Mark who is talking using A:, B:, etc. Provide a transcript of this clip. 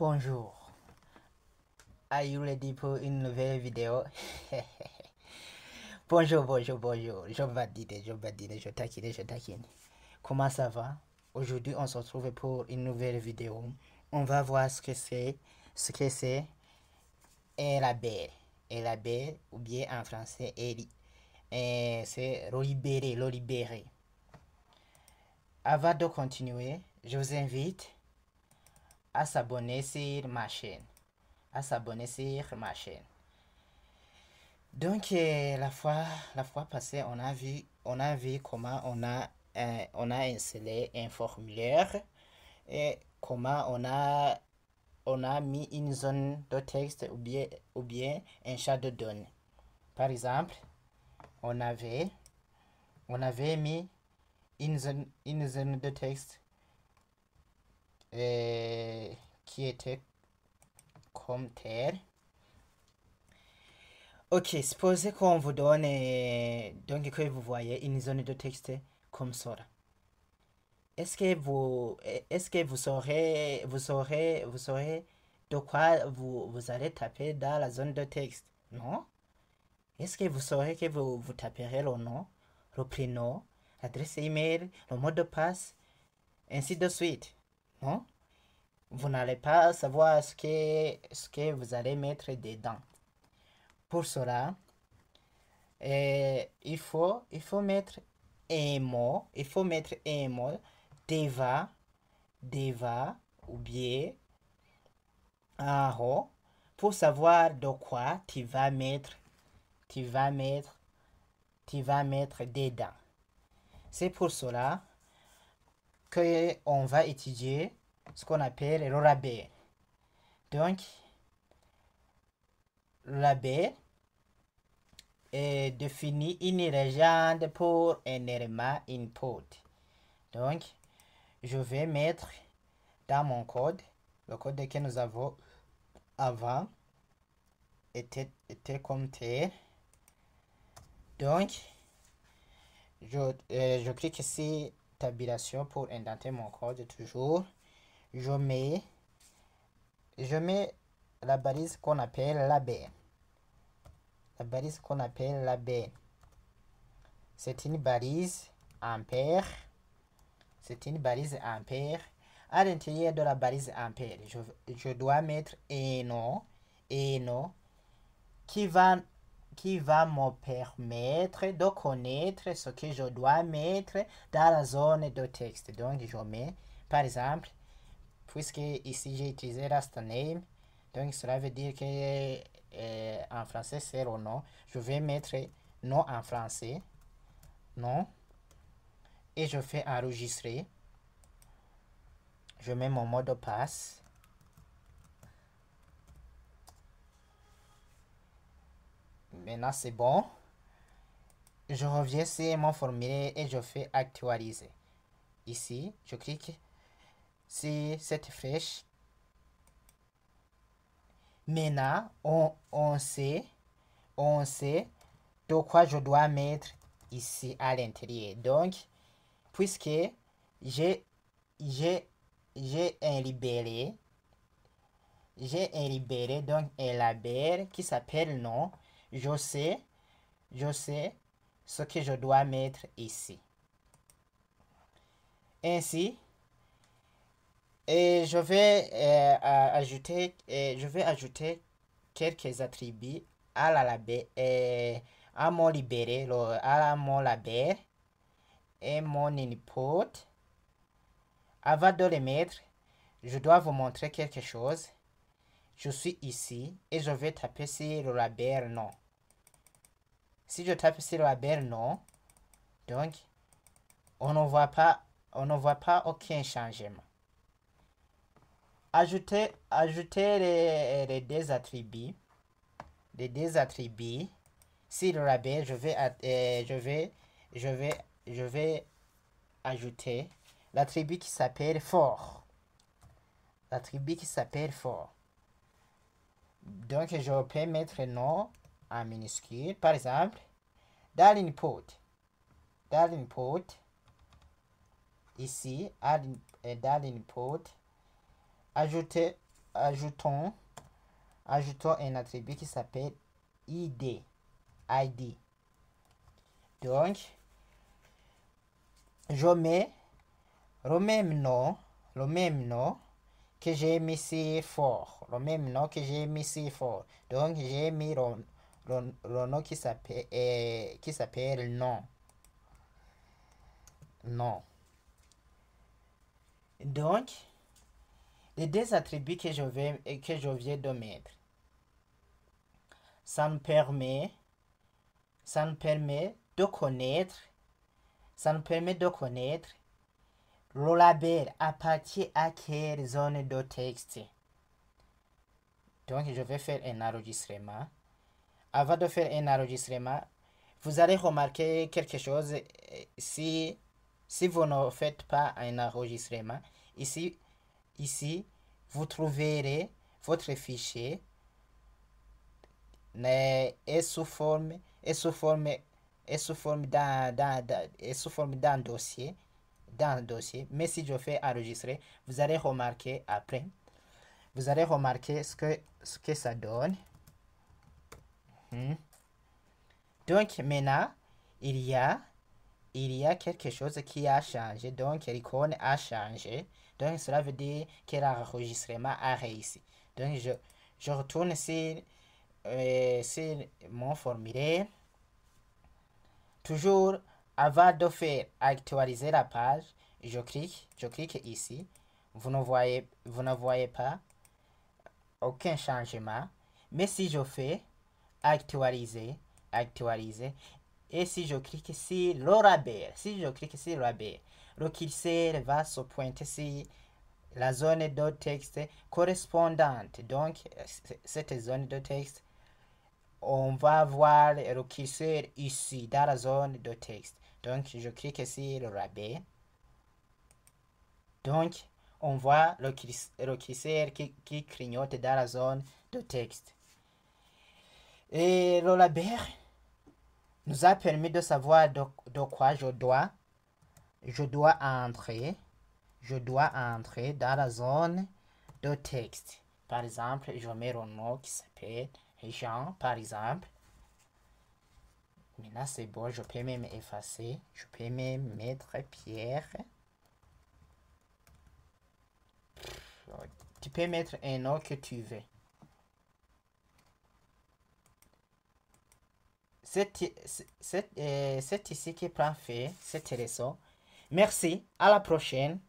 A: Bonjour, are you ready pour une nouvelle vidéo? Bonjour, je taquine. Comment ça va? Aujourd'hui, on se retrouve pour une nouvelle vidéo. On va voir ce que c'est et la belle, ou bien en français, c'est l'olibéré. Avant de continuer, je vous invite à s'abonner sur ma chaîne. Donc la fois passée, on a vu comment on a installé un formulaire et comment on a mis une zone de texte ou bien un champ de données. Par exemple, on avait mis une zone de texte qui était comme tel. Ok, supposez qu'on vous donne donc que vous voyez une zone de texte comme ça. Est-ce que vous saurez de quoi vous allez taper dans la zone de texte? Non? Est-ce que vous saurez que vous taperez le nom, le prénom, l'adresse email, le mot de passe, ainsi de suite? Non? Vous n'allez pas savoir ce que vous allez mettre dedans. Pour cela, il faut mettre un mot, deva ou bien haut pour savoir de quoi tu vas mettre dedans. C'est pour cela que on va étudier ce qu'on appelle le label. Donc le label définit une légende pour un élément input. Donc je vais mettre dans mon code, le code que nous avons avant était comme tel. Donc je clique ici tabulation pour indenter mon code toujours. Je mets la balise qu'on appelle label. C'est une balise ampère. À l'intérieur de la balise ampère, je dois mettre un nom qui va me permettre de connaître ce que je dois mettre dans la zone de texte. Donc je mets, par exemple, puisque ici j'ai utilisé last name, donc cela veut dire que en français c'est le nom. Je vais mettre nom en français, nom, et je fais enregistrer. Je mets mon mot de passe. Maintenant c'est bon. Je reviens sur mon formulaire et je fais actualiser. Ici, je clique sur cette flèche. Maintenant, on sait de quoi je dois mettre ici à l'intérieur. Donc, puisque j'ai un libellé, donc un label qui s'appelle nom, je sais ce que je dois mettre ici. Ainsi, je vais ajouter quelques attributs à la label, à mon libellé, à mon label et mon input. Avant de les mettre, je dois vous montrer quelque chose. Je suis ici et je vais taper sur le label nom. Si je tape sur le label nom, donc on ne voit pas aucun changement. Ajouter les deux attributs. Si le label, je vais ajouter l'attribut qui s'appelle fort. Donc je peux mettre nom en minuscule. Par exemple, dans l'input, ici, dans l'input, ajouter ajoutons un attribut qui s'appelle ID. Donc, je mets le même nom que j'ai mis ici fort. Le même nom que j'ai mis ici fort. Donc, j'ai mis le nom qui s'appelle nom. Non. Donc, les deux attributs que je viens de mettre, ça nous permet de connaître le label appartient à quelle zone de texte. Donc, je vais faire un enregistrement. Avant de faire un enregistrement, vous allez remarquer quelque chose. Si vous ne faites pas un enregistrement, ici, vous trouverez votre fichier est sous forme d'un dossier. Mais si je fais enregistrer, vous allez remarquer après. Vous allez remarquer ce que ça donne. Donc maintenant, il y a quelque chose qui a changé. Donc l'icône a changé. Donc cela veut dire que l'enregistrement a réussi. Donc je retourne sur mon formulaire. Toujours avant de faire actualiser la page, je clique ici. Vous ne voyez pas aucun changement. Mais si je fais actualiser, et si je clique sur le label, le curseur va se pointer sur la zone de texte correspondante. Donc, cette zone de texte, on va voir le curseur ici dans la zone de texte. Donc, je clique sur le label. Donc, on voit le curseur qui clignote dans la zone de texte. Et le label nous a permis de savoir de quoi je dois entrer dans la zone de texte. Par exemple, je mets un nom qui s'appelle Jean, par exemple. Maintenant, c'est bon, je peux même effacer. Je peux même mettre Pierre. Tu peux mettre un nom que tu veux. C'est ici qui prend fait cette leçon. Merci, à la prochaine.